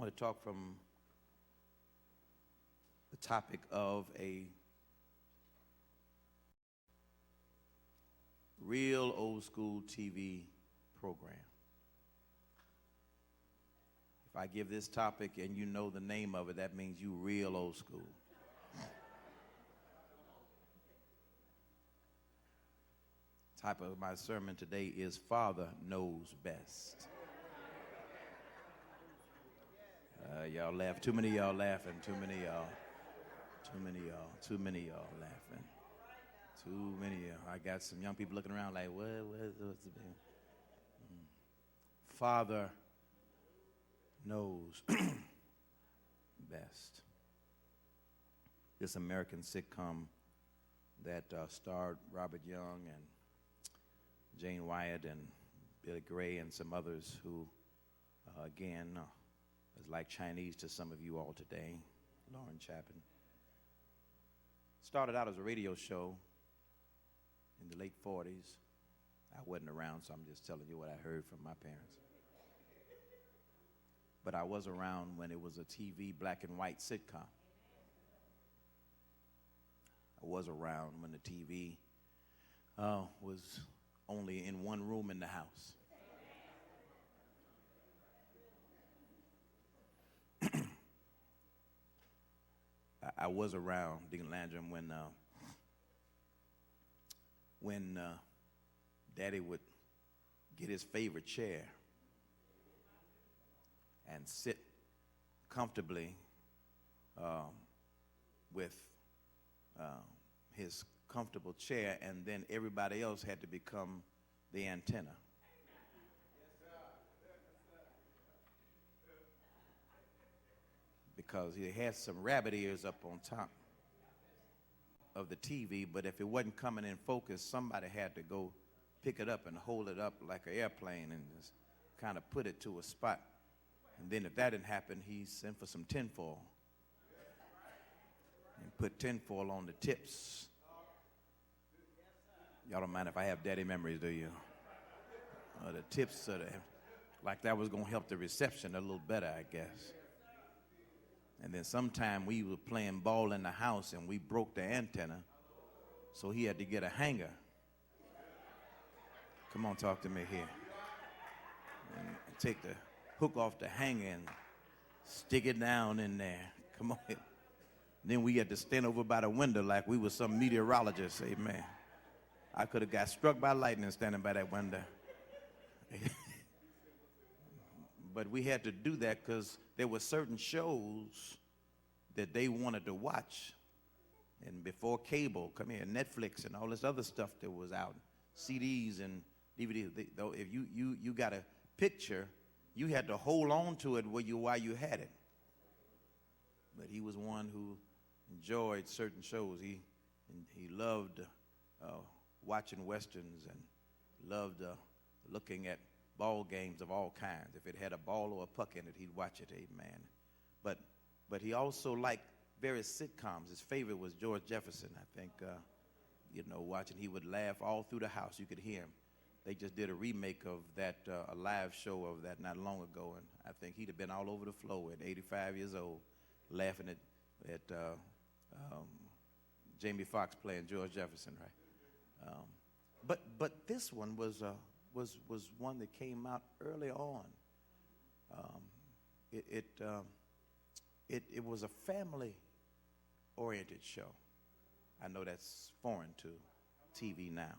I want to talk from the topic of a real old school TV program. If I give this topic and you know the name of it, that means you real old school. Type of my sermon today is Father Knows Best. Y'all laugh. Too many of y'all laughing. Too many of y'all laughing. Too many of y'all. I got some young people looking around like, what's the deal? Father Knows Best. This American sitcom that starred Robert Young and Jane Wyatt and Billy Gray and some others who, again, is like Chinese to some of you all today. Lauren Chapin. Started out as a radio show in the late 40s. I wasn't around, so I'm just telling you what I heard from my parents. But I was around when it was a TV black and white sitcom. I was around when the TV was only in one room in the house. I was around, Deacon Landrum, when Daddy would get his favorite chair and sit comfortably with his comfortable chair, and then everybody else had to become the antenna. Because he had some rabbit ears up on top of the TV, but if it wasn't coming in focus, somebody had to go pick it up and hold it up like an airplane and just kind of put it to a spot. And then if that didn't happen, he sent for some tinfoil and put tinfoil on the tips. Y'all don't mind if I have daddy memories, do you? The tips of like that was going to help the reception a little better, I guess. And then sometime we were playing ball in the house and we broke the antenna, so he had to get a hanger. Come on, talk to me here. And take the hook off the hanger and stick it down in there. Come on. Then we had to stand over by the window like we were some meteorologists. Amen. I could have got struck by lightning standing by that window. But we had to do that because there were certain shows that they wanted to watch. And before cable, come here, Netflix and all this other stuff that was out, CDs and DVDs. If you got a picture, you had to hold on to it while you had it. But he was one who enjoyed certain shows. He loved watching westerns and loved looking at ball games of all kinds. If it had a ball or a puck in it, he'd watch it. Amen. But he also liked various sitcoms. His favorite was George Jefferson. I think watching, he would laugh all through the house. You could hear him. They just did a remake of that, a live show of that not long ago, and I think he'd have been all over the floor at 85 years old, laughing at Jamie Foxx playing George Jefferson, right? But this one was one that came out early on. It was a family-oriented show. I know that's foreign to TV now.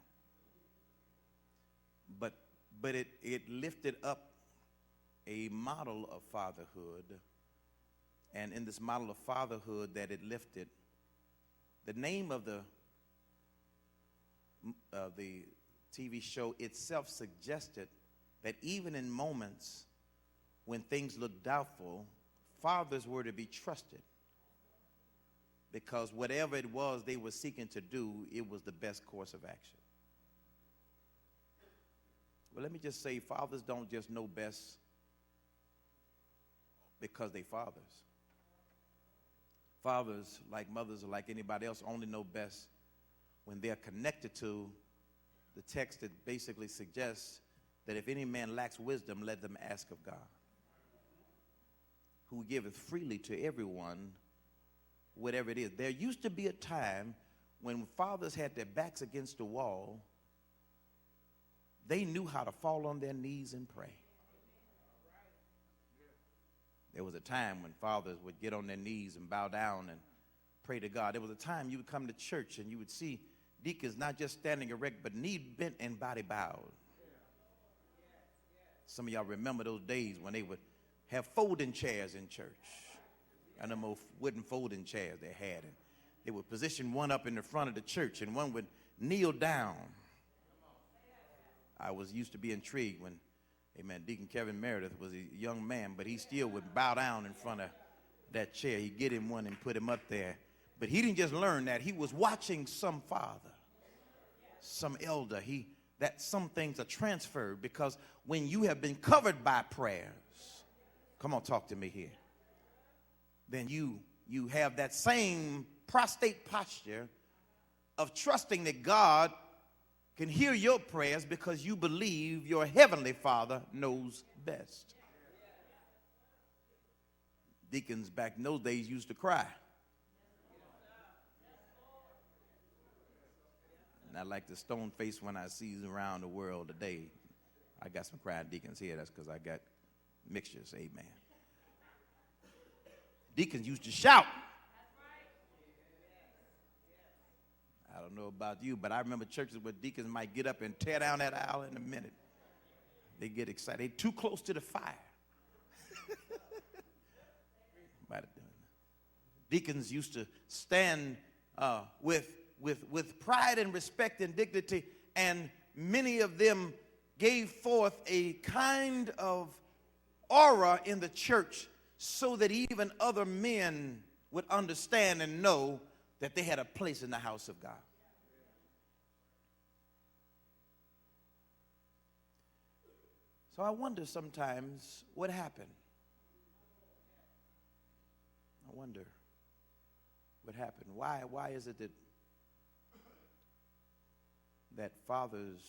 But it lifted up a model of fatherhood, and in this model of fatherhood that it lifted, the name of the TV show itself suggested that even in moments when things looked doubtful, fathers were to be trusted, because whatever it was they were seeking to do, it was the best course of action. Well, let me just say, fathers don't just know best because they're fathers. Fathers, like mothers or like anybody else, only know best when they're connected to the text that basically suggests that if any man lacks wisdom, let them ask of God, who giveth freely to everyone, whatever it is. There used to be a time when fathers had their backs against the wall. They knew how to fall on their knees and pray. There was a time when fathers would get on their knees and bow down and pray to God. There was a time you would come to church and you would see deacons not just standing erect, but knee bent and body bowed. Some of y'all remember those days when they would have folding chairs in church. And them old wooden folding chairs they had. And they would position one up in the front of the church and one would kneel down. I was used to be intrigued when, amen, Deacon Kevin Meredith was a young man, but he still would bow down in front of that chair. He'd get him one and put him up there. But he didn't just learn that. He was watching some father, some elder. That some things are transferred, because when you have been covered by prayers, come on, talk to me here, then you have that same prostrate posture of trusting that God can hear your prayers because you believe your heavenly Father knows best. Deacons back in those days used to cry. And I like the stone face when I see around the world today. I got some crying deacons here. That's because I got mixtures. Amen. Deacons used to shout. I don't know about you, but I remember churches where deacons might get up and tear down that aisle in a minute. They get excited. They're too close to the fire. Deacons used to stand with pride and respect and dignity, and many of them gave forth a kind of aura in the church so that even other men would understand and know that they had a place in the house of God. So I wonder sometimes what happened. I wonder what happened. Why is it that fathers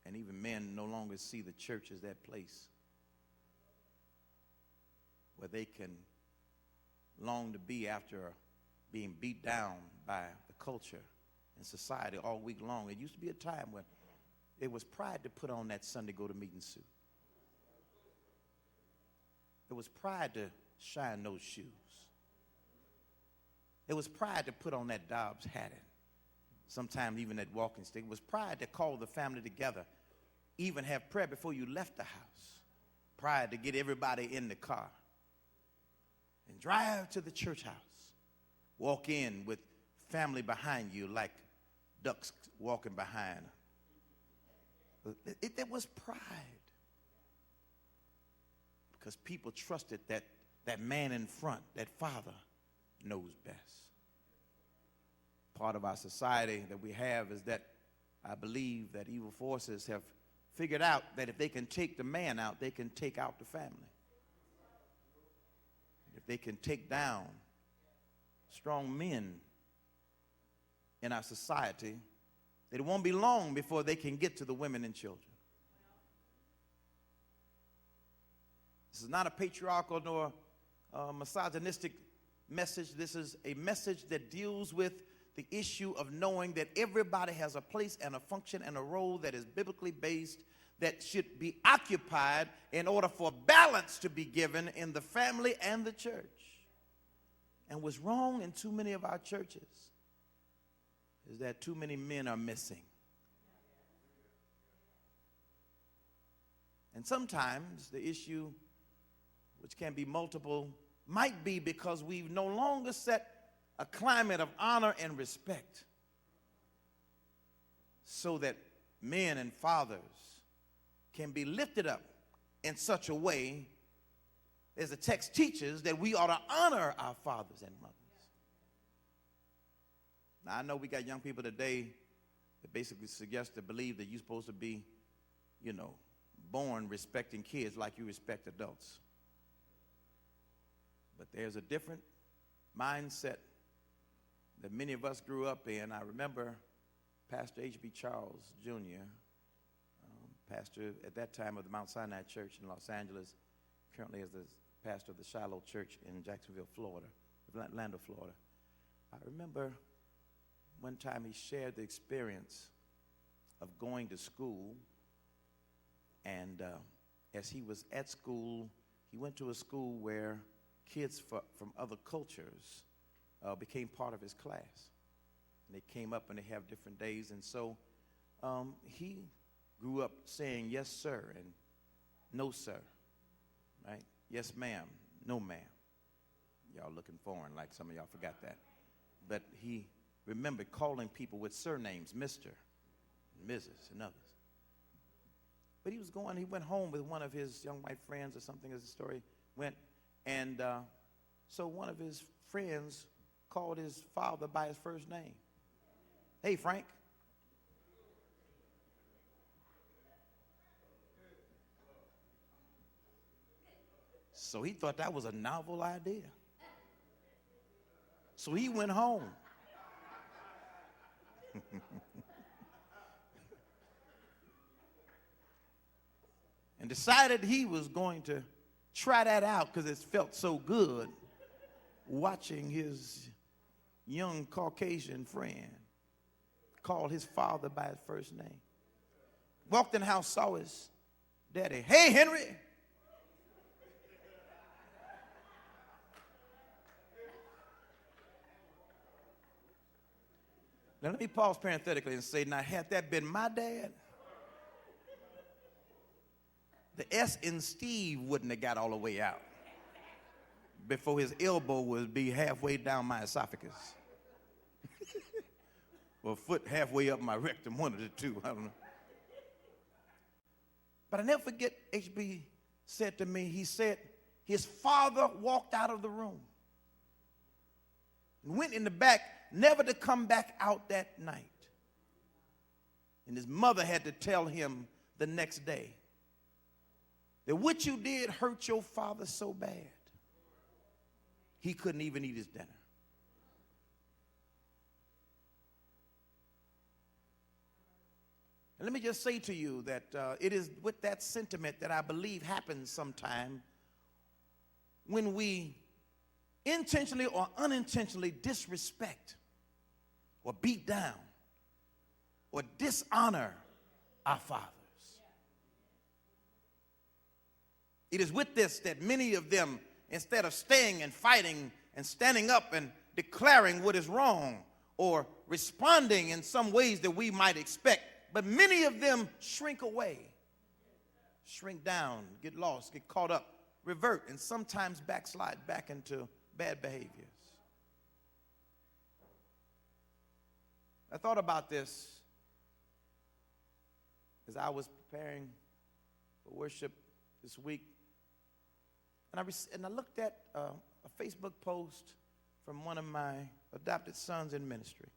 and even men no longer see the church as that place where they can long to be after being beat down by the culture and society all week long? It used to be a time when it was pride to put on that Sunday go-to-meeting suit. It was pride to shine those shoes. It was pride to put on that Dobbs hat and sometimes even that walking stick. It was pride to call the family together, even have prayer before you left the house. Pride to get everybody in the car and drive to the church house. Walk in with family behind you like ducks walking behind. It was pride. Because people trusted that man in front, that father, knows best. Part of our society that we have is that I believe that evil forces have figured out that if they can take the man out, they can take out the family. If they can take down strong men in our society, that it won't be long before they can get to the women and children. This is not a patriarchal nor misogynistic message. This is a message that deals with the issue of knowing that everybody has a place and a function and a role that is biblically based, that should be occupied in order for balance to be given in the family and the church. And what's wrong in too many of our churches is that too many men are missing. And sometimes the issue, which can be multiple, might be because we've no longer set a climate of honor and respect so that men and fathers can be lifted up in such a way as the text teaches that we ought to honor our fathers and mothers. Now, I know we got young people today that basically suggest to believe that you're supposed to be, born respecting kids like you respect adults. But there's a different mindset that many of us grew up in. I remember Pastor H.B. Charles Jr., pastor at that time of the Mount Sinai Church in Los Angeles, currently is the pastor of the Shiloh Church in Jacksonville, Florida, Orlando, Florida. I remember one time he shared the experience of going to school, and as he was at school, he went to a school where kids from other cultures became part of his class. And they came up and they have different days, and so he grew up saying yes, sir, and no, sir, right? Yes, ma'am, no, ma'am. Y'all looking foreign like some of y'all forgot that. But he remembered calling people with surnames, Mr., Mrs., and others. But he went home with one of his young white friends or something, as the story went, and so one of his friends called his father by his first name. Hey, Frank. So he thought that was a novel idea. So he went home. And decided he was going to try that out because it felt so good watching his young Caucasian friend call his father by his first name. Walked in the house, saw his daddy. Hey, Henry. Now, let me pause parenthetically and say, now, had that been my dad, the S in Steve wouldn't have got all the way out before his elbow would be halfway down my esophagus. Or a foot halfway up my rectum, one of the two, I don't know. But I never forget, HB said to me, he said his father walked out of the room and went in the back, never to come back out that night. And his mother had to tell him the next day that what you did hurt your father so bad, he couldn't even eat his dinner. And let me just say to you that it is with that sentiment that I believe happens sometime when we intentionally or unintentionally disrespect or beat down or dishonor our fathers. It is with this that many of them, instead of staying and fighting and standing up and declaring what is wrong or responding in some ways that we might expect, but many of them shrink away, shrink down, get lost, get caught up, revert, and sometimes backslide back into bad behaviors. I thought about this as I was preparing for worship this week, and I looked at a Facebook post from one of my adopted sons in ministry.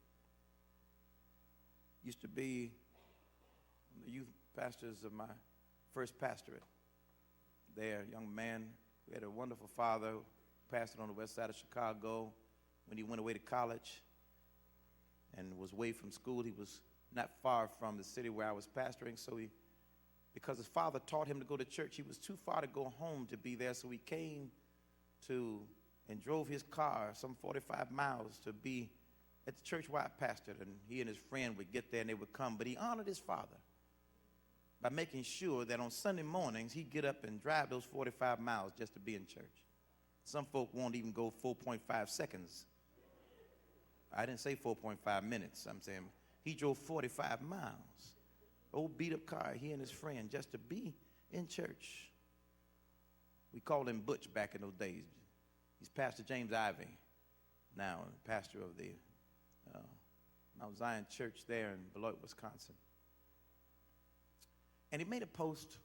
Used to be the youth pastors of my first pastorate. There, a young man who had a wonderful father, who pastored on the west side of Chicago. When he went away to college and was away from school, he was not far from the city where I was pastoring, so because his father taught him to go to church, he was too far to go home to be there, so he came to and drove his car some 45 miles to be at the church where I pastored, and he and his friend would get there and they would come, but he honored his father by making sure that on Sunday mornings he'd get up and drive those 45 miles just to be in church. Some folk won't even go 4.5 seconds. I didn't say 4.5 minutes. I'm saying he drove 45 miles. Old beat-up car, he and his friend, just to be in church. We called him Butch back in those days. He's Pastor James Ivey now, pastor of the Mount Zion Church there in Beloit, Wisconsin. And he made a post,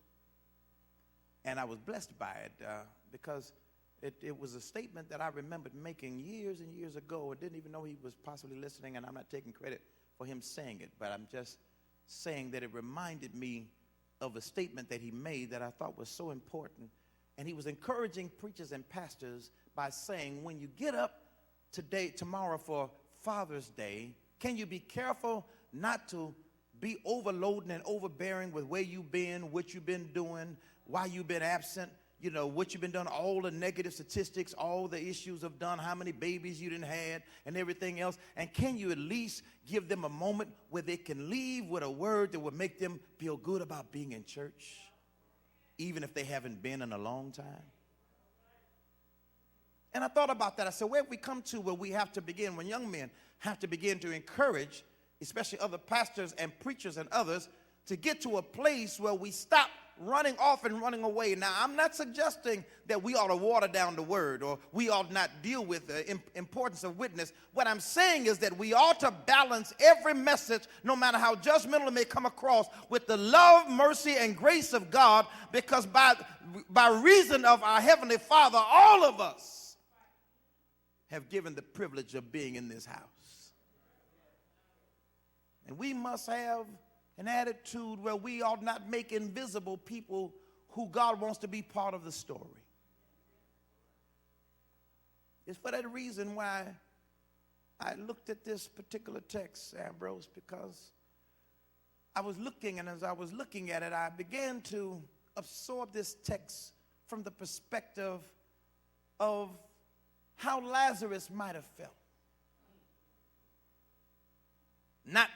and I was blessed by it because it was a statement that I remembered making years and years ago. I didn't even know he was possibly listening, and I'm not taking credit for him saying it, but I'm just saying that it reminded me of a statement that he made that I thought was so important. And he was encouraging preachers and pastors by saying, when you get up tomorrow for Father's Day, can you be careful not to be overloading and overbearing with where you've been, what you've been doing, why you've been absent? you know, what you've been done, all the negative statistics, all the issues of done, how many babies you didn't had, and everything else. And can you at least give them a moment where they can leave with a word that will make them feel good about being in church, even if they haven't been in a long time? And I thought about that. I said, where have we come to where we have to begin, when young men have to begin to encourage, especially other pastors and preachers and others, to get to a place where we stop running off and running away. Now, I'm not suggesting that we ought to water down the word or we ought not deal with the importance of witness. What I'm saying is that we ought to balance every message, no matter how judgmental it may come across, with the love, mercy, and grace of God, because by reason of our Heavenly Father, all of us have given the privilege of being in this house. And we must have an attitude where we ought not make invisible people who God wants to be part of the story. It's for that reason why I looked at this particular text, Ambrose, because I was looking, and as I was looking at it, I began to absorb this text from the perspective of how Lazarus might have felt. Not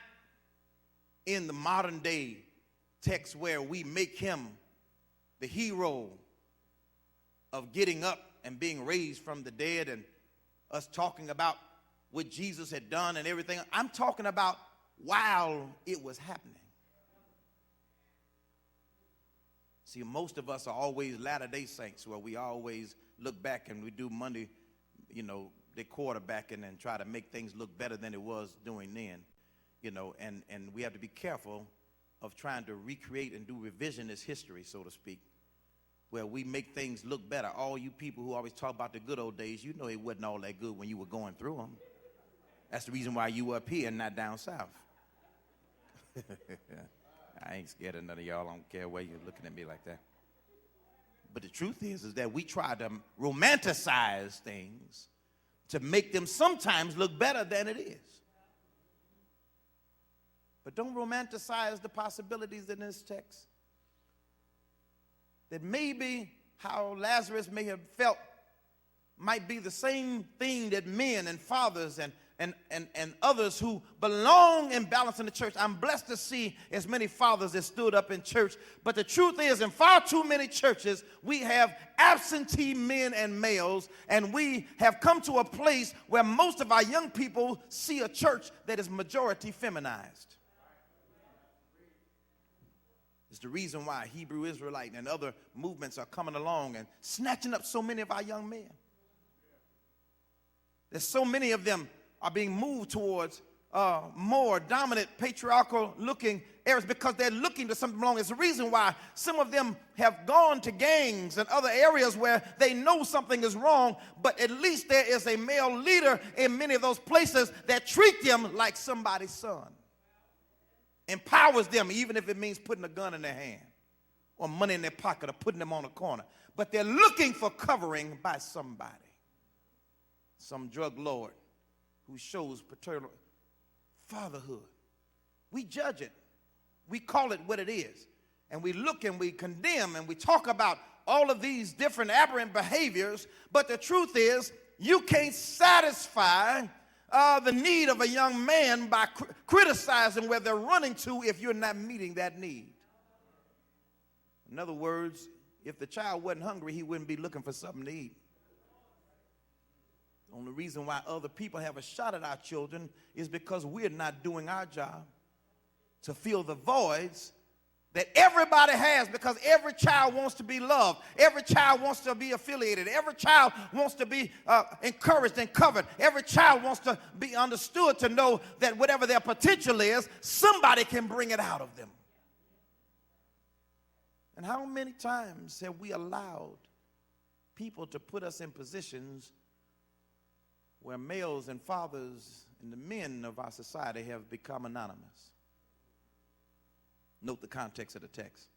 in the modern day text where we make him the hero of getting up and being raised from the dead and us talking about what Jesus had done and everything. I'm talking about while it was happening. See, most of us are always Latter-day Saints, where we always look back and we do Monday, you know, they quarterbacking and try to make things look better than it was doing then. You know, and we have to be careful of trying to recreate and do revisionist history, so to speak, where we make things look better. All you people who always talk about the good old days, you know it wasn't all that good when you were going through them. That's the reason why you were up here and not down south. I ain't scared of none of y'all. I don't care why you're looking at me like that. But the truth is that we try to romanticize things to make them sometimes look better than it is. But don't romanticize the possibilities in this text. That maybe how Lazarus may have felt might be the same thing that men and fathers and others who belong and balance in the church. I'm blessed to see as many fathers that stood up in church. But the truth is, in far too many churches, we have absentee men and males, and we have come to a place where most of our young people see a church that is majority feminized. It's the reason why Hebrew Israelite and other movements are coming along and snatching up so many of our young men. There's so many of them are being moved towards more dominant, patriarchal-looking areas because they're looking to something wrong. It's the reason why some of them have gone to gangs and other areas where they know something is wrong, but at least there is a male leader in many of those places that treat them like somebody's son. Empowers them, even if it means putting a gun in their hand or money in their pocket or putting them on a corner. But they're looking for covering by somebody. Some drug lord who shows paternal fatherhood. We judge it. We call it what it is. And we look and we condemn and we talk about all of these different aberrant behaviors. But the truth is, you can't satisfy the need of a young man by criticizing where they're running to if you're not meeting that need. In other words, if the child wasn't hungry, he wouldn't be looking for something to eat. The only reason why other people have a shot at our children is because we're not doing our job to fill the voids that everybody has, because every child wants to be loved. Every child wants to be affiliated. Every child wants to be encouraged and covered. Every child wants to be understood, to know that whatever their potential is, somebody can bring it out of them. And how many times have we allowed people to put us in positions where males and fathers and the men of our society have become anonymous? Note the context of the text.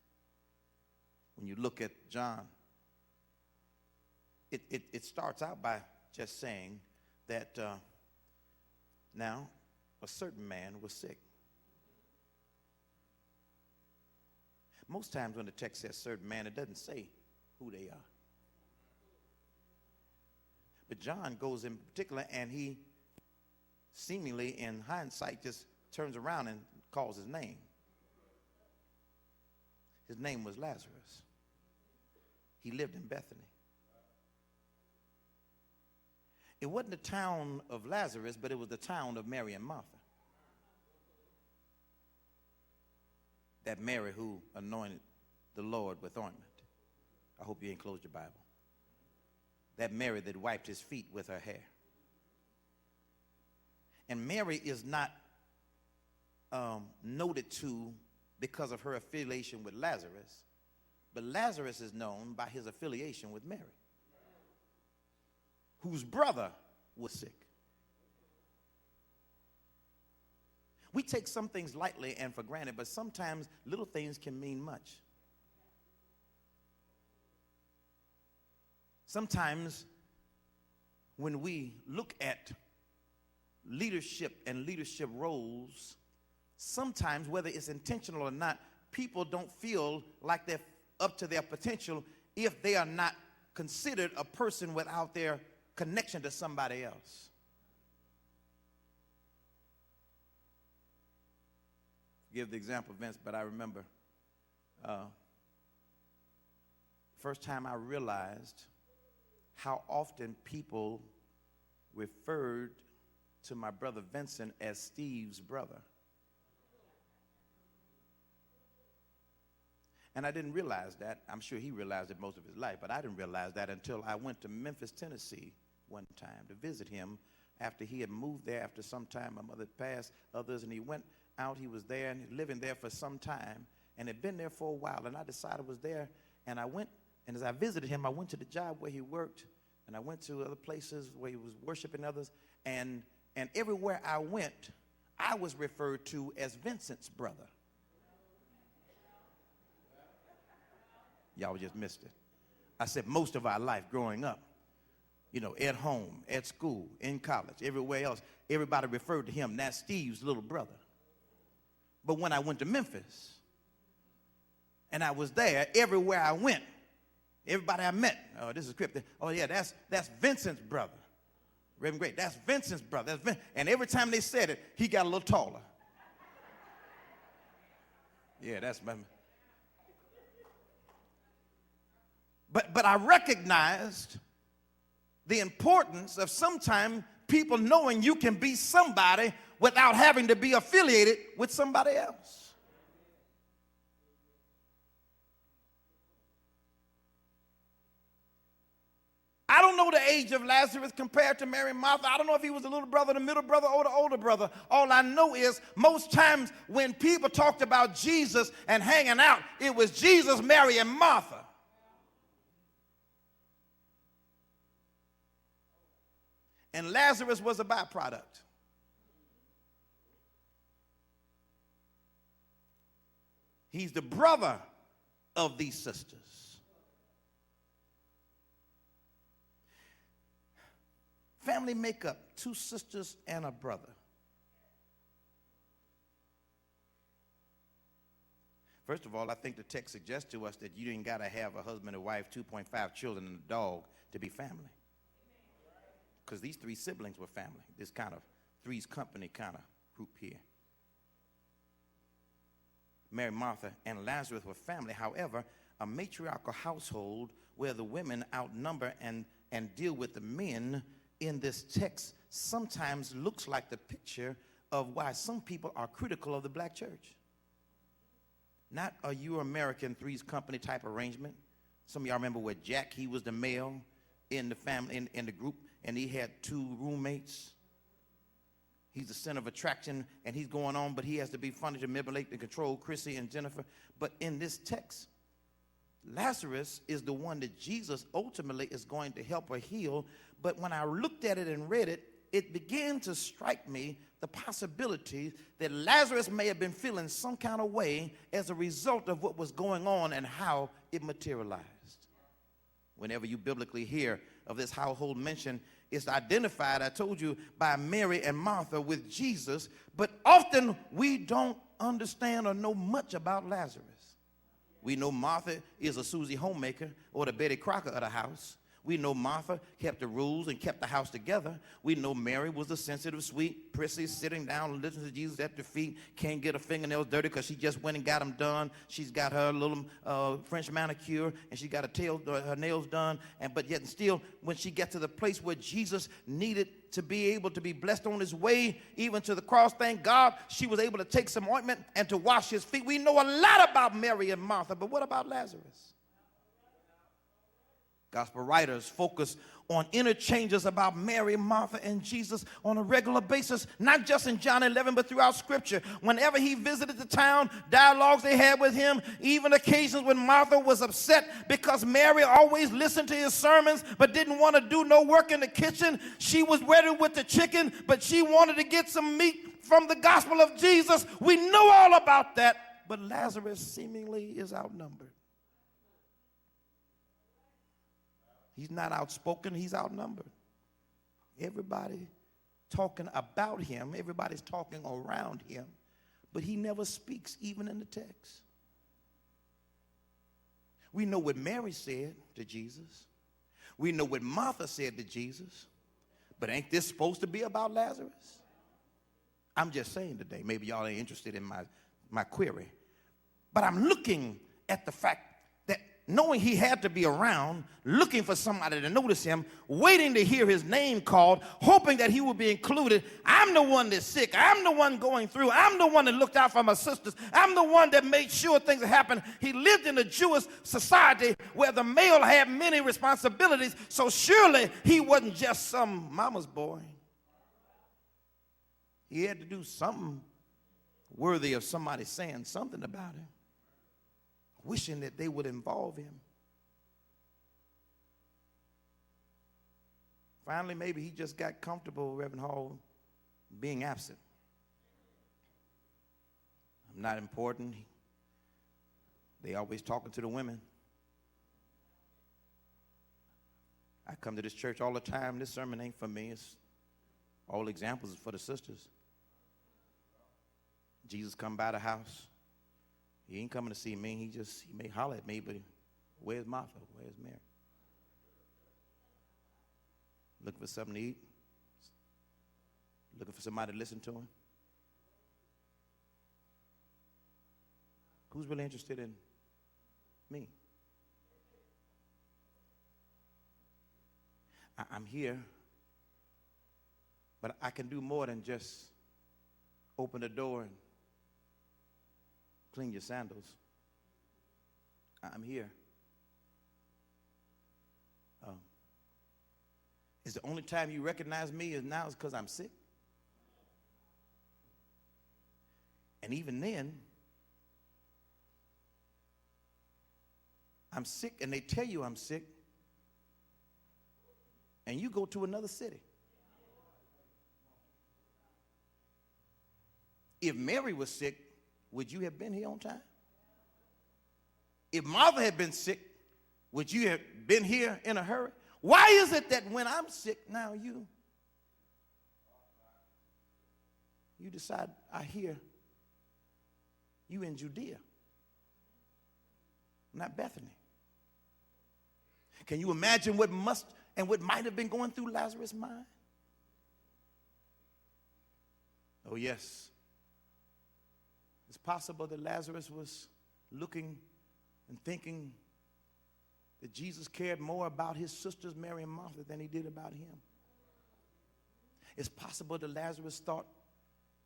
When you look at John, it starts out by just saying that now a certain man was sick. Most times when the text says certain man, it doesn't say who they are. But John goes in particular, and he seemingly in hindsight just turns around and calls his name. His name was Lazarus. He lived in Bethany. It wasn't the town of Lazarus, but it was the town of Mary and Martha. That Mary who anointed the Lord with ointment. I hope you ain't closed your Bible. That Mary that wiped his feet with her hair. And Mary is not noted to because of her affiliation with Lazarus, but Lazarus is known by his affiliation with Mary, whose brother was sick. We take some things lightly and for granted, but sometimes little things can mean much. Sometimes when we look at leadership and leadership roles, sometimes whether it's intentional or not, people don't feel like they're up to their potential if they are not considered a person without their connection to somebody else. Give the example, Vince, but I remember first time I realized how often people referred to my brother Vincent as Steve's brother. And I didn't realize that. I'm sure he realized it most of his life, but I didn't realize that until I went to Memphis, Tennessee one time to visit him after he had moved there after some time. My mother passed, others, and he went out. He was there and living there for some time and had been there for a while. And I decided I was there, and I went, and as I visited him, I went to the job where he worked, and I went to other places where he was worshiping others, and everywhere I went, I was referred to as Vincent's brother. Y'all just missed it. I said most of our life growing up, you know, at home, at school, in college, everywhere else, everybody referred to him, that's Steve's little brother. But when I went to Memphis, and I was there, everywhere I went, everybody I met, oh, this is cryptic. Oh, yeah, that's Vincent's brother. Reverend Great, that's Vincent's brother. And every time they said it, he got a little taller. Yeah, that's my. But I recognized the importance of sometimes people knowing you can be somebody without having to be affiliated with somebody else. I don't know the age of Lazarus compared to Mary and Martha. I don't know if he was the little brother, the middle brother, or the older brother. All I know is most times when people talked about Jesus and hanging out, it was Jesus, Mary, and Martha. And Lazarus was a byproduct. He's the brother of these sisters. Family makeup, 2 sisters and a brother. First of all, I think the text suggests to us that you ain't got to have a husband, a wife, 2.5 children, and a dog to be family. Because these 3 siblings were family. This kind of Three's Company kind of group here. Mary, Martha, and Lazarus were family. However, a matriarchal household where the women outnumber and deal with the men in this text sometimes looks like the picture of why some people are critical of the black church. Not a Euro-American Three's Company type arrangement. Some of y'all remember where Jack, he was the male in the family, in the group, and he had 2 roommates. He's the center of attraction, and he's going on, but he has to be funny to manipulate and control Chrissy and Jennifer. But in this text, Lazarus is the one that Jesus ultimately is going to help or heal. But when I looked at it and read it, it began to strike me the possibility that Lazarus may have been feeling some kind of way as a result of what was going on and how it materialized. Whenever you biblically hear of this household mention, it's identified, I told you, by Mary and Martha with Jesus, but often we don't understand or know much about Lazarus. We know Martha is a Susie homemaker or the Betty Crocker of the house. We know Martha kept the rules and kept the house together. We know Mary was the sensitive, sweet, prissy, sitting down, listening to Jesus at the feet, can't get her fingernails dirty because she just went and got them done. She's got her little French manicure, and she got her nails done. But yet still, when she gets to the place where Jesus needed to be able to be blessed on his way, even to the cross, thank God, she was able to take some ointment and to wash his feet. We know a lot about Mary and Martha, but what about Lazarus? Gospel writers focus on interchanges about Mary, Martha, and Jesus on a regular basis, not just in John 11, but throughout Scripture. Whenever he visited the town, dialogues they had with him, even occasions when Martha was upset because Mary always listened to his sermons but didn't want to do no work in the kitchen. She was ready with the chicken, but she wanted to get some meat from the gospel of Jesus. We know all about that, but Lazarus seemingly is outnumbered. He's not outspoken, he's outnumbered. Everybody talking about him, everybody's talking around him, but he never speaks, even in the text. We know what Mary said to Jesus. We know what Martha said to Jesus. But ain't this supposed to be about Lazarus? I'm just saying today, maybe y'all ain't interested in my query. But I'm looking at the fact that knowing he had to be around, looking for somebody to notice him, waiting to hear his name called, hoping that he would be included. I'm the one that's sick. I'm the one going through. I'm the one that looked out for my sisters. I'm the one that made sure things happened. He lived in a Jewish society where the male had many responsibilities, so surely he wasn't just some mama's boy. He had to do something worthy of somebody saying something about him, wishing that they would involve him. Finally, maybe he just got comfortable, Reverend Hall, being absent. I'm not important. They always talking to the women. I come to this church all the time. This sermon ain't for me. It's all examples for the sisters. Jesus come by the house. He ain't coming to see me. He may holler at me, but where's Martha? Where's Mary? Looking for something to eat. Looking for somebody to listen to him. Who's really interested in me? I'm here, but I can do more than just open the door and clean your sandals. I'm here. Is the only time you recognize me is now is because I'm sick? And even then, I'm sick and they tell you I'm sick, and you go to another city. If Mary was sick, would you have been here on time? If Martha had been sick, would you have been here in a hurry? Why is it that when I'm sick now you decide, I hear you in Judea, not Bethany? Can you imagine what must and what might have been going through Lazarus' mind? Oh, yes. It's possible that Lazarus was looking and thinking that Jesus cared more about his sisters, Mary and Martha, than he did about him. It's possible that Lazarus thought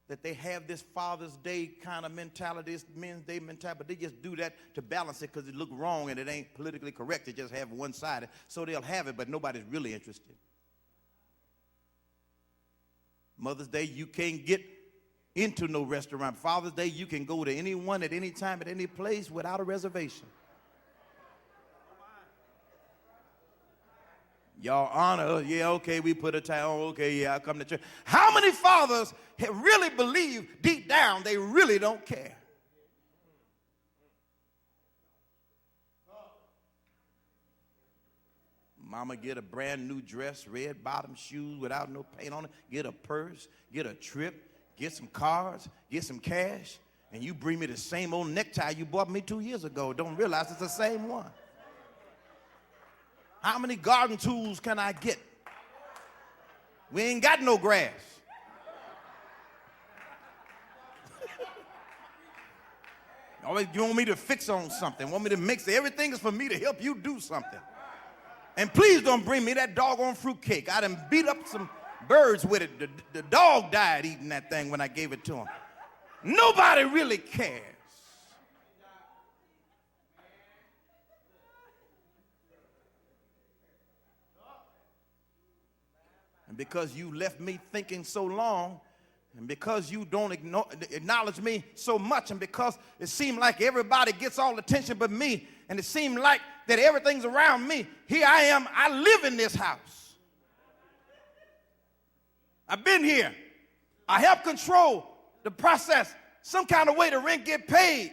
that they have this Father's Day kind of mentality, this Men's Day mentality, but they just do that to balance it because it look wrong and it ain't politically correct to just have one-sided. So they'll have it, but nobody's really interested. Mother's Day, you can't get into no restaurant. Father's Day, you can go to anyone at any time at any place without a reservation. Y'all honor, yeah, okay, we put a time, okay, yeah, I'll come to church. How many fathers have really believed deep down they really don't care? Mama get a brand new dress, red bottom shoes without no paint on it, get a purse, get a trip, get some cards, get some cash, and you bring me the same old necktie you bought me 2 years ago. Don't realize it's the same one. How many garden tools can I get? We ain't got no grass. You want me to fix on something, want me to mix it. Everything is for me to help you do something. And please don't bring me that doggone fruitcake. I done beat up some birds with it. The dog died eating that thing when I gave it to him. Nobody really cares. And because you left me thinking so long, and because you don't acknowledge me so much, and because it seemed like everybody gets all the attention but me, and it seemed like that everything's around me, here I am, I live in this house. I've been here. I help control the process, some kind of way the rent get paid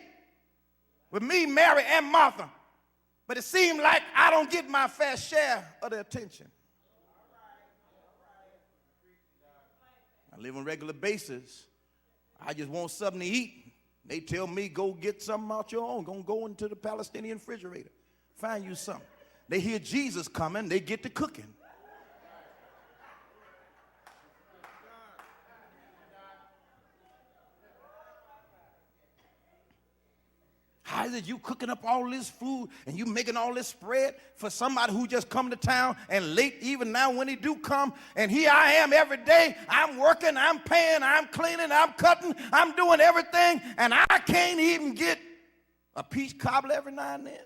with me, Mary, and Martha. But it seemed like I don't get my fair share of the attention. I live on a regular basis. I just want something to eat. They tell me, go get something out your own. Go into the Palestinian refrigerator. Find you something. They hear Jesus coming, they get to cooking. How is it you cooking up all this food and you making all this spread for somebody who just come to town and late even now when he do come? And here I am every day. I'm working, I'm paying, I'm cleaning, I'm cutting, I'm doing everything, and I can't even get a peach cobbler every now and then.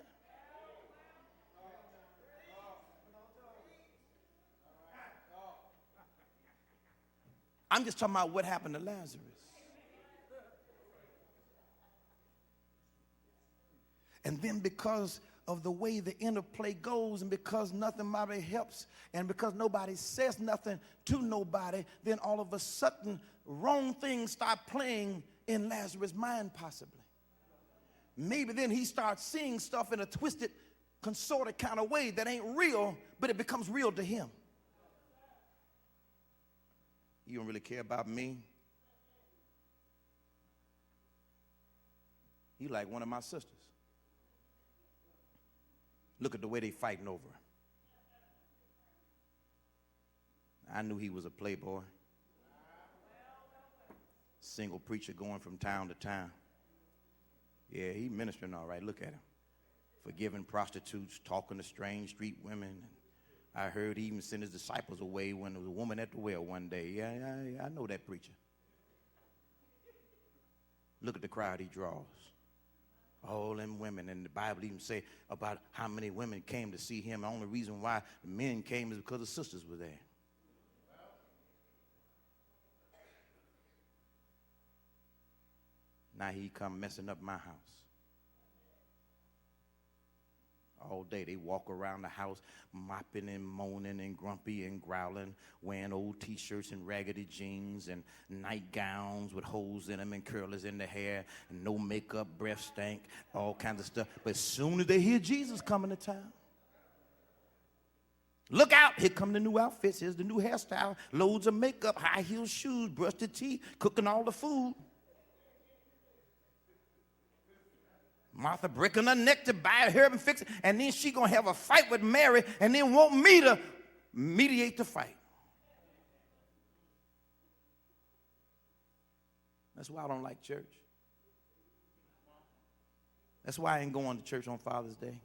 I'm just talking about what happened to Lazarus. And then because of the way the interplay goes, and because nobody helps, and because nobody says nothing to nobody, then all of a sudden wrong things start playing in Lazarus' mind possibly. Maybe then he starts seeing stuff in a twisted, contorted kind of way that ain't real, but it becomes real to him. You don't really care about me. You like one of my sisters. Look at the way they fighting over her. I knew he was a playboy. Single preacher going from town to town. Yeah, he ministering all right. Look at him. Forgiving prostitutes, talking to strange street women. I heard he even sent his disciples away when there was a woman at the well one day. Yeah, I know that preacher. Look at the crowd he draws. All them women, and the Bible even say about how many women came to see him. The only reason why the men came is because the sisters were there. Now he come messing up my house. All day they walk around the house mopping and moaning and grumpy and growling, wearing old t-shirts and raggedy jeans and nightgowns with holes in them and curlers in the hair and no makeup, breath stank, all kinds of stuff. But as soon as they hear Jesus coming to town, look out, here come the new outfits, here's the new hairstyle, loads of makeup, high heel shoes, brushed teeth, cooking all the food. Martha breaking her neck to buy a herb and fix it, and then she going to have a fight with Mary and then want me to mediate the fight. That's why I don't like church. That's why I ain't going to church on Father's Day.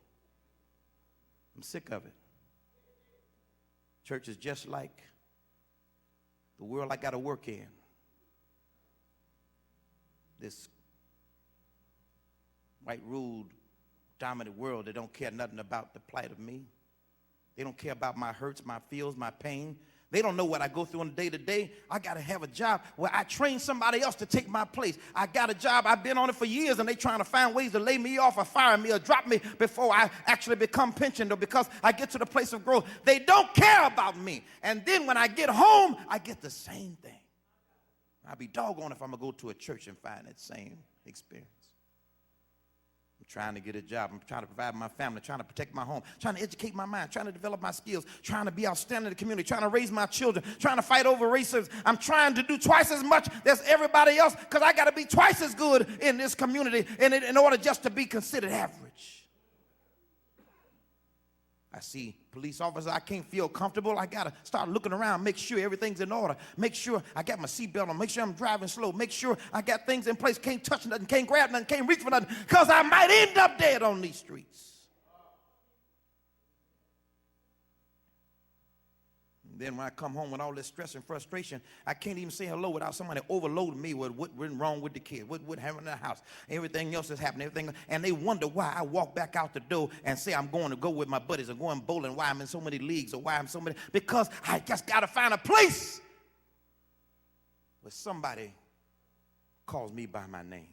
I'm sick of it. Church is just like the world I got to work in. This white-ruled, dominant world that don't care nothing about the plight of me. They don't care about my hurts, my feels, my pain. They don't know what I go through on a day-to-day. I got to have a job where I train somebody else to take my place. I got a job. I've been on it for years, and they trying to find ways to lay me off or fire me or drop me before I actually become pensioned or because I get to the place of growth. They don't care about me. And then when I get home, I get the same thing. I'll be doggone if I'm going to go to a church and find that same experience. I'm trying to get a job. I'm trying to provide my family, trying to protect my home, trying to educate my mind, trying to develop my skills, trying to be outstanding in the community, trying to raise my children, trying to fight over racism. I'm trying to do twice as much as everybody else because I got to be twice as good in this community in order just to be considered average. I see police officers, I can't feel comfortable. I got to start looking around, make sure everything's in order. Make sure I got my seatbelt on. Make sure I'm driving slow. Make sure I got things in place. Can't touch nothing, can't grab nothing, can't reach for nothing, because I might end up dead on these streets. Then when I come home with all this stress and frustration, I can't even say hello without somebody overloading me with what went wrong with the kid, what happened in the house, everything else that's happening, everything. And they wonder why I walk back out the door and say I'm going to go with my buddies or going bowling, why I'm in so many leagues or why I'm so many, because I just got to find a place where somebody calls me by my name.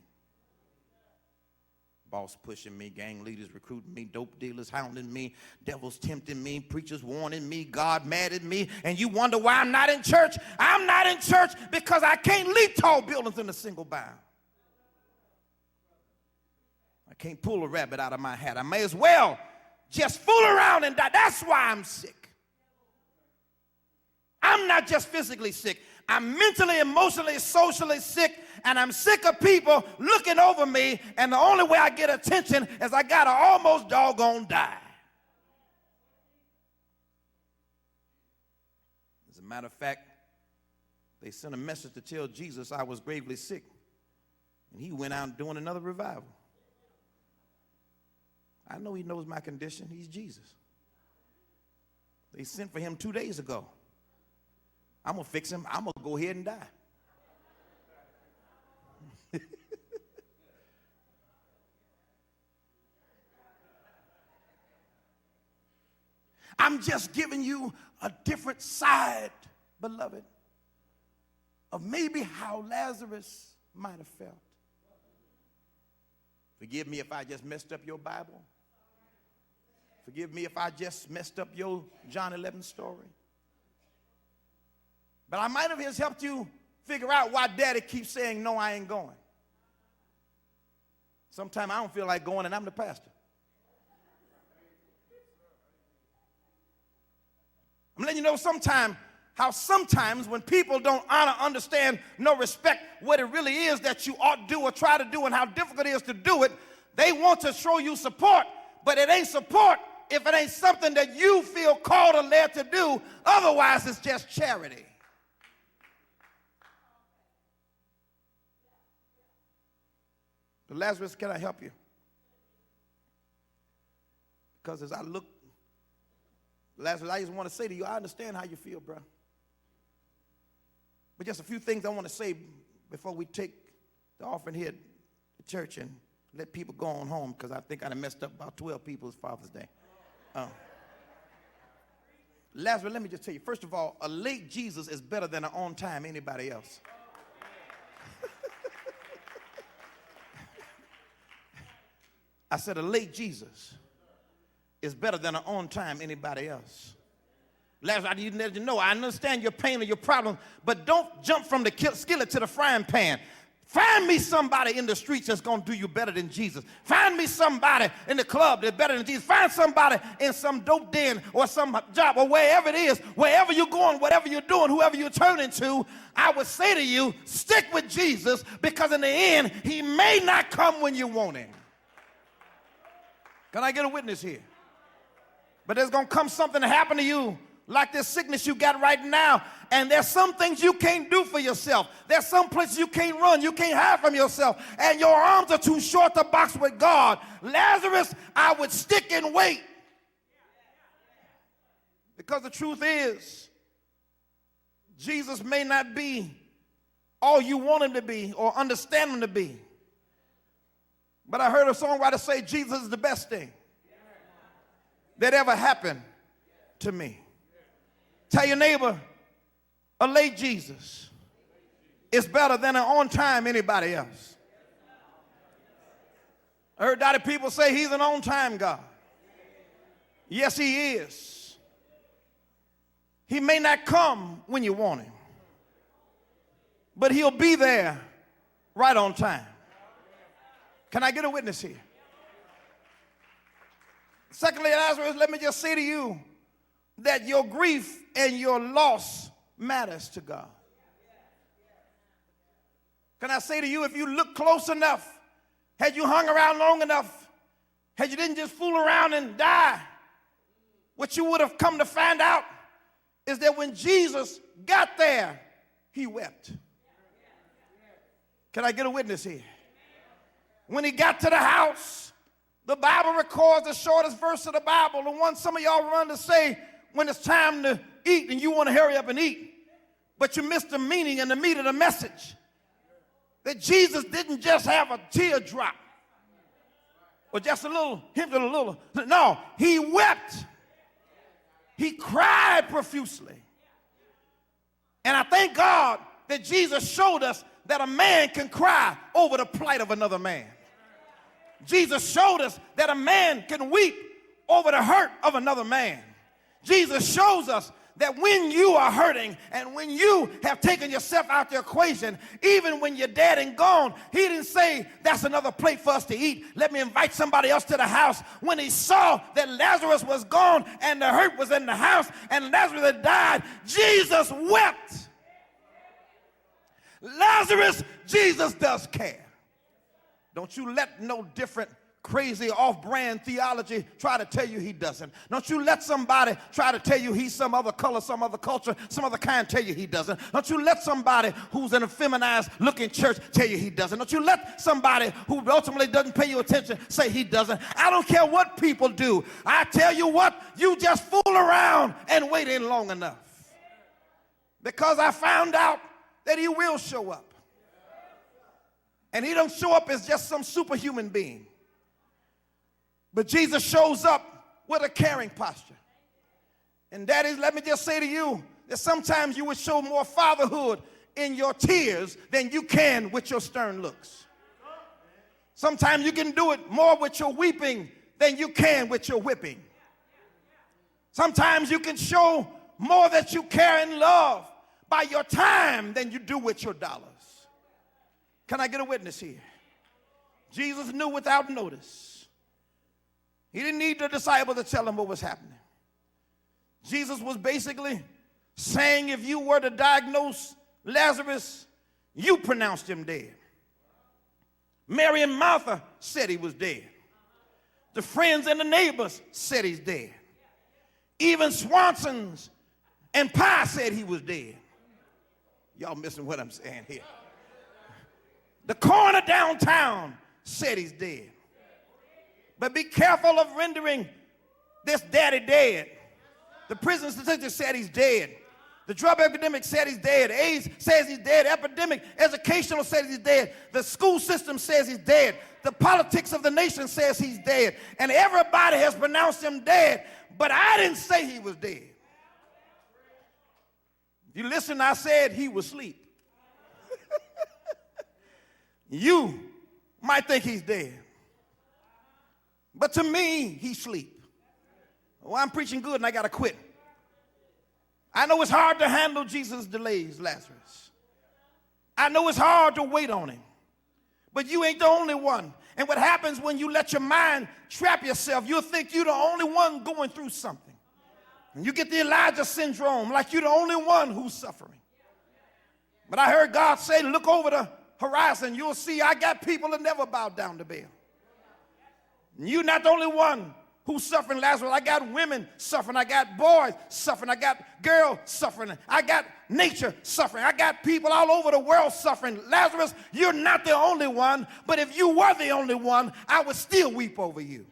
Boss pushing me, gang leaders recruiting me, dope dealers hounding me, devils tempting me, preachers warning me, God mad at me, and you wonder why I'm not in church. I'm not in church because I can't leap tall buildings in a single bound. I can't pull a rabbit out of my hat. I may as well just fool around and die. That's why I'm sick. I'm not just physically sick. I'm mentally, emotionally, socially sick, and I'm sick of people looking over me, and the only way I get attention is I gotta almost doggone die. As a matter of fact, they sent a message to tell Jesus I was gravely sick, and he went out doing another revival. I know he knows my condition. He's Jesus. They sent for him 2 days ago. I'm going to fix him. I'm going to go ahead and die. I'm just giving you a different side, beloved, of maybe how Lazarus might have felt. Forgive me if I just messed up your Bible. Forgive me if I just messed up your John 11 story. But I might have just helped you figure out why Daddy keeps saying, no, I ain't going. Sometimes I don't feel like going, and I'm the pastor. I'm letting you know how sometimes when people don't honor, understand, nor respect what it really is that you ought to do or try to do and how difficult it is to do it, they want to show you support, but it ain't support if it ain't something that you feel called or led to do. Otherwise, it's just charity. But Lazarus, can I help you? Because as I look, Lazarus, I just want to say to you, I understand how you feel, bro. But just a few things I want to say before we take the offering here at church and let people go on home, because I think I done messed up about 12 people's Father's Day. Lazarus, let me just tell you, first of all, a late Jesus is better than an on-time anybody else. I said a late Jesus is better than an on-time anybody else. Lazarus, I need to let you know, I understand your pain or your problem, but don't jump from the skillet to the frying pan. Find me somebody in the streets that's going to do you better than Jesus. Find me somebody in the club that's better than Jesus. Find somebody in some dope den or some job or wherever it is, wherever you're going, whatever you're doing, whoever you're turning to, I would say to you, stick with Jesus, because in the end, he may not come when you want him. Can I get a witness here? But there's going to come something to happen to you like this sickness you got right now, and there's some things you can't do for yourself. There's some places you can't run, you can't hide from yourself, and your arms are too short to box with God. Lazarus, I would stick and wait. Because the truth is, Jesus may not be all you want him to be or understand him to be. But I heard a songwriter say, Jesus is the best thing that ever happened to me. Tell your neighbor, a late Jesus is better than an on-time anybody else. I heard Dottie people say he's an on-time God. Yes, he is. He may not come when you want him, but he'll be there right on time. Can I get a witness here? Secondly, Lazarus, let me just say to you that your grief and your loss matters to God. Can I say to you, if you look close enough, had you hung around long enough, had you didn't just fool around and die, what you would have come to find out is that when Jesus got there, he wept. Can I get a witness here? When he got to the house, the Bible records the shortest verse of the Bible, the one some of y'all run to say when it's time to eat and you want to hurry up and eat. But you missed the meaning and the meat of the message. That Jesus didn't just have a teardrop or just a little, him a little. No, he wept. He cried profusely. And I thank God that Jesus showed us that a man can cry over the plight of another man. Jesus showed us that a man can weep over the hurt of another man. Jesus shows us that when you are hurting and when you have taken yourself out the equation, even when you're dead and gone, he didn't say, that's another plate for us to eat. Let me invite somebody else to the house. When he saw that Lazarus was gone and the hurt was in the house and Lazarus had died, Jesus wept. Lazarus, Jesus does care. Don't you let no different crazy off-brand theology try to tell you he doesn't. Don't you let somebody try to tell you he's some other color, some other culture, some other kind tell you he doesn't. Don't you let somebody who's in a feminized looking church tell you he doesn't. Don't you let somebody who ultimately doesn't pay you attention say he doesn't. I don't care what people do. I tell you what, you just fool around and wait in long enough. Because I found out that he will show up. And he don't show up as just some superhuman being. But Jesus shows up with a caring posture. And that is, let me just say to you, that sometimes you would show more fatherhood in your tears than you can with your stern looks. Sometimes you can do it more with your weeping than you can with your whipping. Sometimes you can show more that you care and love by your time than you do with your dollars. Can I get a witness here? Jesus knew without notice. He didn't need the disciples to tell him what was happening. Jesus was basically saying if you were to diagnose Lazarus, you pronounced him dead. Mary and Martha said he was dead. The friends and the neighbors said he's dead. Even Swanson's and Pie said he was dead. Y'all missing what I'm saying here. The coroner downtown said he's dead. But be careful of rendering this daddy dead. The prison statistics said he's dead. The drug epidemic said he's dead. AIDS says he's dead. Epidemic, educational says he's dead. The school system says he's dead. The politics of the nation says he's dead. And everybody has pronounced him dead. But I didn't say he was dead. If you listen, I said he was asleep. You might think he's dead. But to me, he's asleep. Well, I'm preaching good and I got to quit. I know it's hard to handle Jesus' delays, Lazarus. I know it's hard to wait on him. But you ain't the only one. And what happens when you let your mind trap yourself, you'll think you're the only one going through something. And you get the Elijah syndrome, like you're the only one who's suffering. But I heard God say, look over the horizon. You'll see I got people that never bow down to Baal. You're not the only one who's suffering, Lazarus. I got women suffering. I got boys suffering. I got girls suffering. I got nature suffering. I got people all over the world suffering. Lazarus, you're not the only one, but if you were the only one, I would still weep over you.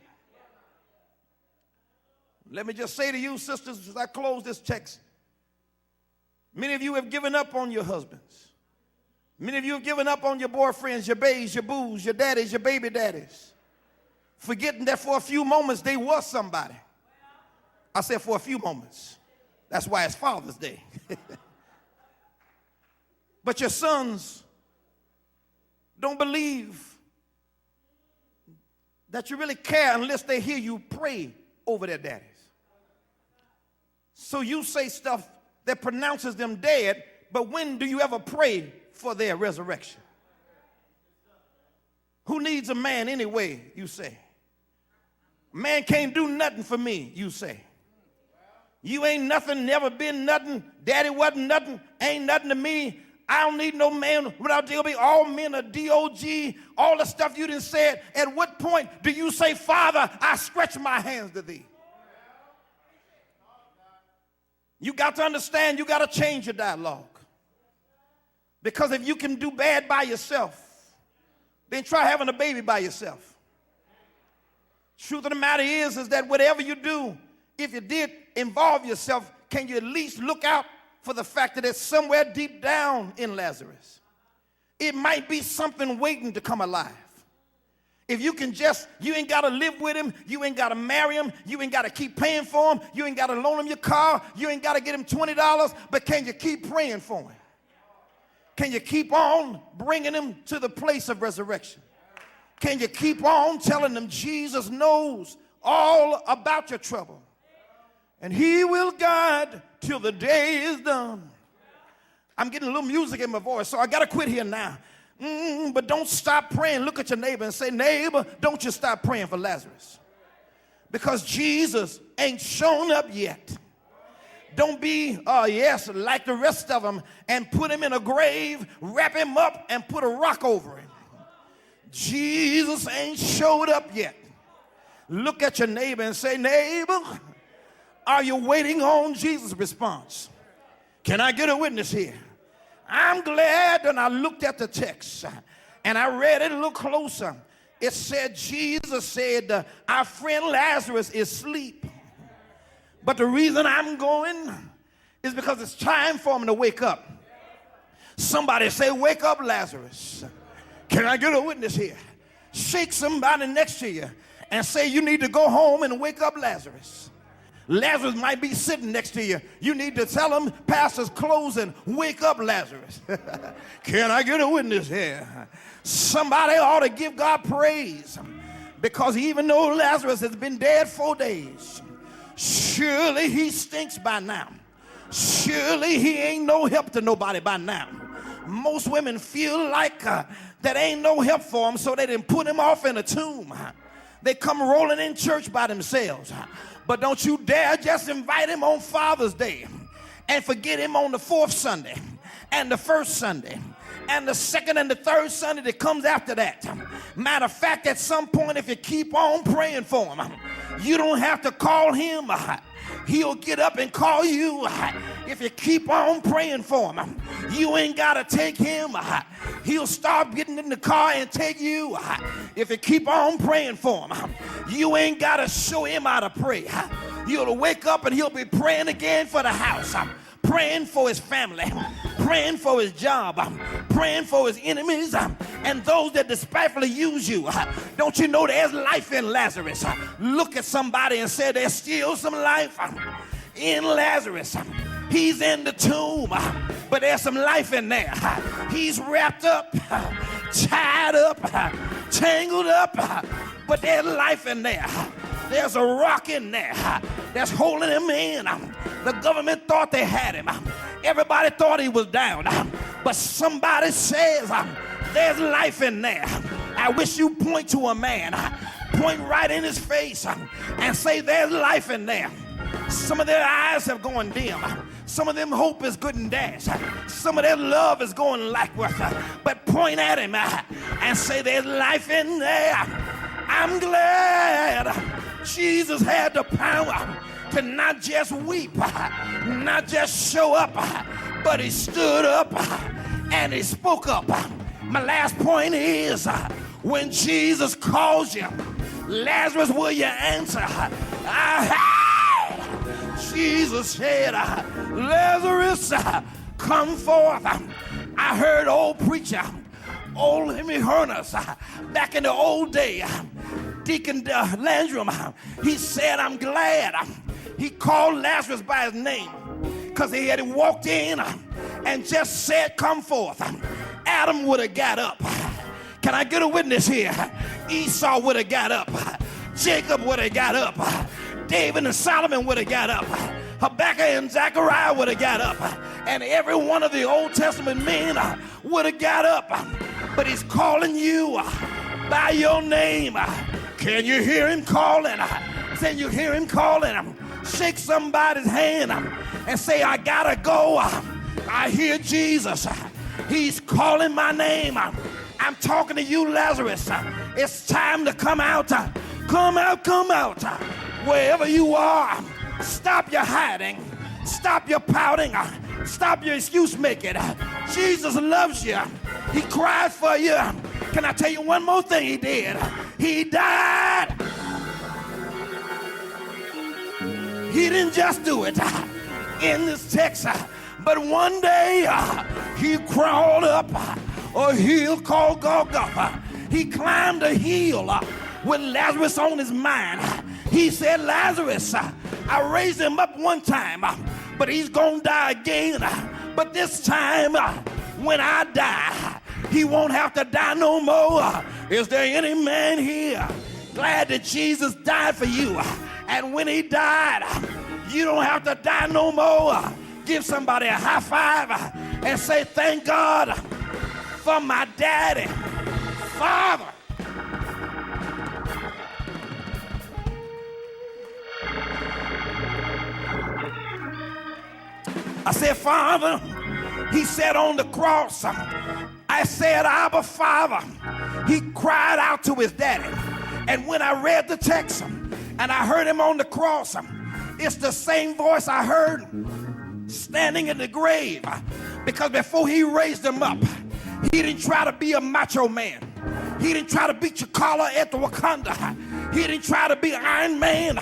Let me just say to you, sisters, as I close this text, many of you have given up on your husbands. Many of you have given up on your boyfriends, your babes, your boos, your daddies, your baby daddies. Forgetting that for a few moments they was somebody. I said for a few moments. That's why it's Father's Day. But your sons don't believe that you really care unless they hear you pray over their daddies. So you say stuff that pronounces them dead, but when do you ever pray for their resurrection? Who needs a man anyway, you say? Man can't do nothing for me, you say. You ain't nothing, never been nothing. Daddy wasn't nothing, ain't nothing to me. I don't need no man without L.T.B. All men are D.O.G., all the stuff you done said. At what point do you say, Father, I stretch my hands to thee? You got to understand, you got to change your dialogue. Because if you can do bad by yourself, then try having a baby by yourself. Truth of the matter is that whatever you do, if you did involve yourself, can you at least look out for the fact that it's somewhere deep down in Lazarus? It might be something waiting to come alive. If you can just, you ain't got to live with him, you ain't got to marry him, you ain't got to keep paying for him, you ain't got to loan him your car, you ain't got to get him $20, but can you keep praying for him? Can you keep on bringing him to the place of resurrection? Can you keep on telling them Jesus knows all about your trouble? And he will guide till the day is done. I'm getting a little music in my voice, so I got to quit here now. But don't stop praying. Look at your neighbor and say, neighbor, don't you stop praying for Lazarus. Because Jesus ain't shown up yet. Don't be, like the rest of them and put him in a grave, wrap him up, and put a rock over him. Jesus ain't showed up yet. Look at your neighbor and say, neighbor, are you waiting on Jesus' response? Can I get a witness here? I'm glad that I looked at the text and I read it a little closer. It said, Jesus said, our friend Lazarus is asleep. But the reason I'm going is because it's time for him to wake up. Somebody say, wake up, Lazarus. Can I get a witness here? Shake somebody next to you and say, you need to go home and wake up Lazarus. Lazarus might be sitting next to you. You need to tell him, pastor's closing, wake up Lazarus. Can I get a witness here? Somebody ought to give God praise, because even though Lazarus has been dead 4 days, surely he stinks by now. Surely he ain't no help to nobody by now. Most women feel like that ain't no help for him, so they didn't put him off in a tomb. They come rolling in church by themselves. But don't you dare just invite him on Father's Day and forget him on the 4th Sunday and the 1st Sunday and the 2nd and the 3rd Sunday that comes after that. Matter of fact, at some point, if you keep on praying for him, you don't have to call him. He'll get up and call you. If you keep on praying for him, you ain't got to take him. He'll start getting in the car and take you. If you keep on praying for him, you ain't got to show him how to pray. He'll wake up and he'll be praying again for the house, praying for his family, praying for his job, praying for his enemies, and those that despitefully use you. Don't you know there's life in Lazarus? Look at somebody and say, there's still some life in Lazarus. He's in the tomb, but there's some life in there. He's wrapped up, tied up, tangled up, but there's life in there. There's a rock in there that's holding him in. The government thought they had him. Everybody thought he was down. But somebody says there's life in there. I wish you point to a man, point right in his face and say there's life in there. Some of their eyes have gone dim. Some of them hope is good and dashed. Some of their love is going lackluster. But point at him and say there's life in there. I'm glad Jesus had the power to not just weep, not just show up, but he stood up and he spoke up. My last point is, when Jesus calls you, Lazarus, will you answer? Jesus said, Lazarus, come forth. I heard old preacher, old Henry Herners, back in the old day, Deacon Landrum, he said, I'm glad he called Lazarus by his name, because he had walked in and just said, come forth. Adam would have got up. Can I get a witness here? Esau would have got up. Jacob would have got up. David and Solomon would have got up. Habakkuk and Zechariah would have got up. And every one of the Old Testament men would have got up. But he's calling you by your name. Can you hear him calling? Can you hear him calling? Shake somebody's hand and say, I gotta go. I hear Jesus. He's calling my name. I'm talking to you, Lazarus. It's time to come out. Come out, come out. Wherever you are, stop your hiding. Stop your pouting. Stop your excuse making. Jesus loves you. He cried for you. Can I tell you one more thing he did? He died. He didn't just do it in this text, but one day he crawled up a hill called Golgotha. He climbed a hill with Lazarus on his mind. He said, Lazarus, I raised him up one time, but he's gonna die again. But this time, when I die, he won't have to die no more. Is there any man here glad that Jesus died for you? And when he died, you don't have to die no more. Give somebody a high five and say, thank God for my daddy, Father. I said, Father, he said on the cross, I said, Abba, Father. He cried out to his daddy. And when I read the text and I heard him on the cross, it's the same voice I heard standing in the grave. Because before he raised him up, he didn't try to be a macho man. He didn't try to be T'Challa at the Wakanda. He didn't try to be Iron Man.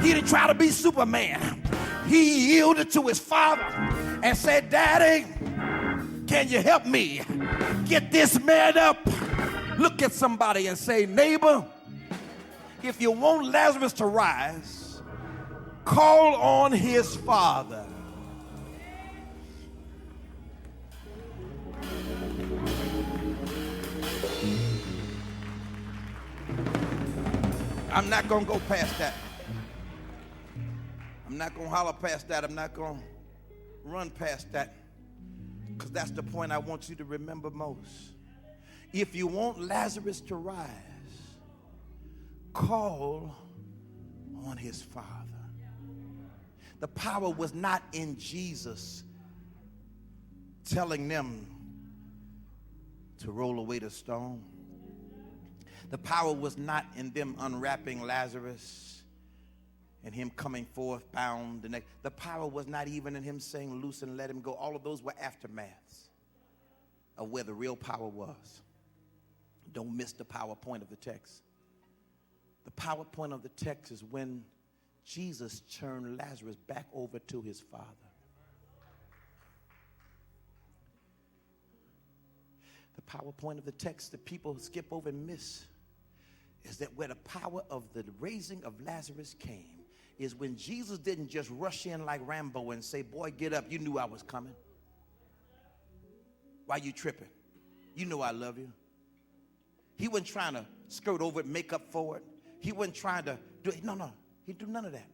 He didn't try to be Superman. He yielded to his father and said, Daddy, can you help me get this man up? Look at somebody and say, neighbor, if you want Lazarus to rise, call on his father. I'm not going to go past that. I'm not going to holler past that. I'm not going to run past that, because that's the point I want you to remember most. If you want Lazarus to rise, call on his father. The power was not in Jesus telling them to roll away the stone. The power was not in them unwrapping Lazarus and him coming forth bound. The power was not even in him saying, loose and let him go. All of those were aftermaths of where the real power was. Don't miss the PowerPoint of the text. The PowerPoint of the text is when Jesus turned Lazarus back over to his father. The PowerPoint of the text that people skip over and miss is that where the power of the raising of Lazarus came is when Jesus didn't just rush in like Rambo and say, boy, get up, you knew I was coming. Why you tripping? You know I love you. He wasn't trying to skirt over it, make up for it. He wasn't trying to do it. No, he didn't do none of that.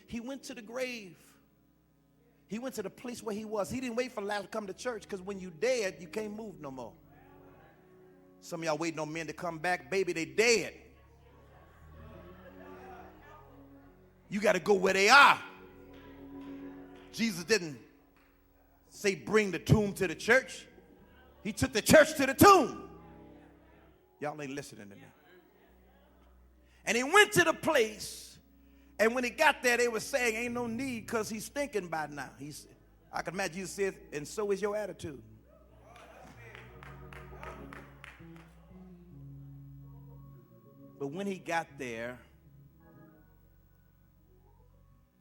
He went to the grave. He went to the place where he was. He didn't wait for Lazarus to come to church, because when you dead, you can't move no more. Some of y'all waiting on men to come back. Baby, they dead. You got to go where they are. Jesus didn't say bring the tomb to the church. He took the church to the tomb. Y'all ain't listening to me. And he went to the place, and when he got there, they were saying, ain't no need, because he's thinking by now. I can imagine Jesus said, and so is your attitude. But when he got there,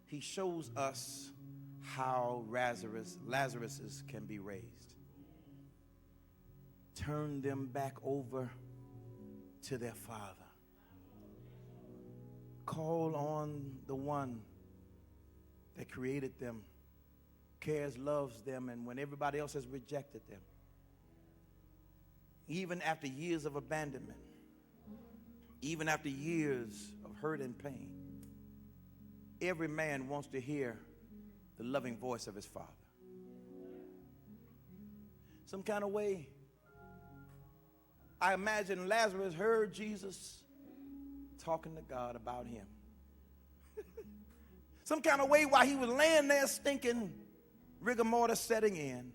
he shows us how Lazarus can be raised. Turn them back over to their father. Call on the one that created them, cares, loves them, and when everybody else has rejected them, even after years of abandonment, even after years of hurt and pain, every man wants to hear the loving voice of his father. Some kind of way, I imagine Lazarus heard Jesus talking to God about him. Some kind of way, while he was laying there stinking, rigor mortis setting in,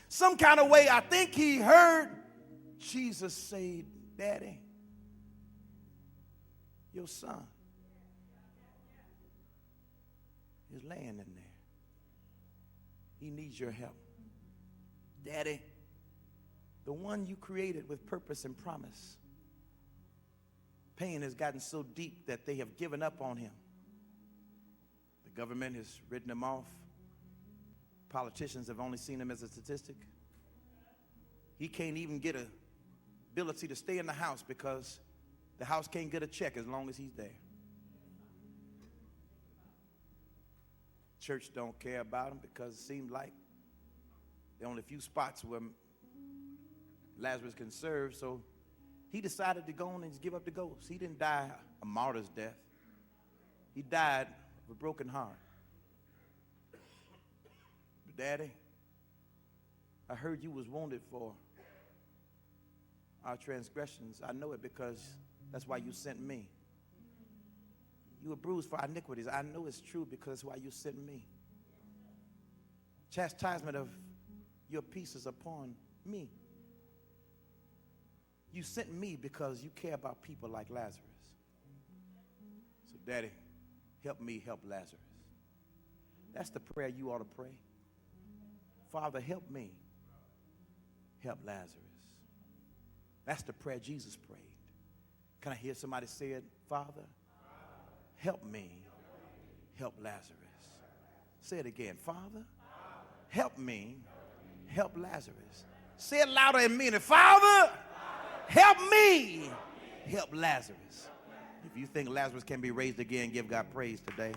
some kind of way, I think he heard Jesus say, Daddy, your son is laying in there. He needs your help. Daddy, the one you created with purpose and promise, pain has gotten so deep that they have given up on him. The government has written him off. Politicians have only seen him as a statistic. He can't even get a ability to stay in the house because the house can't get a check as long as he's there. Church don't care about him because it seemed like there are only a few spots where Lazarus can serve, so he decided to go on and just give up the ghost. He didn't die a martyr's death. He died of a broken heart. But Daddy, I heard you was wounded for our transgressions. I know it because that's why you sent me. You were bruised for our iniquities. I know it's true because that's why you sent me. Chastisement of your peace is upon me. You sent me because you care about people like Lazarus. So, Daddy, help me help Lazarus. That's the prayer you ought to pray. Father, help me help Lazarus. That's the prayer Jesus prayed. Can I hear somebody say it? Father, help me help Lazarus. Say it again. Father, help me help Lazarus. Say it louder and mean it. Father, help me help Lazarus. If you think Lazarus can be raised again, give God praise today.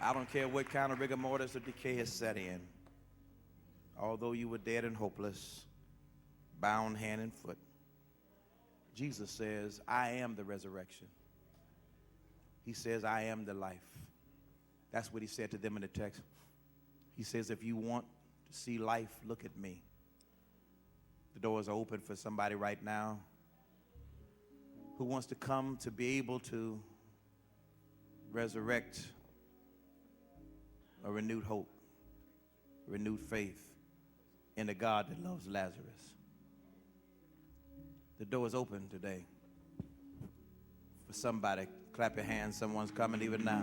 I don't care what kind of rigor mortis or decay has set in. Although you were dead and hopeless, bound hand and foot, Jesus says, I am the resurrection. He says, I am the life. That's what he said to them in the text. He says, if you want to see life, look at me. The doors are open for somebody right now who wants to come to be able to resurrect a renewed hope, renewed faith in a God that loves Lazarus. The door is open today for somebody. Clap your hands. Someone's coming even now.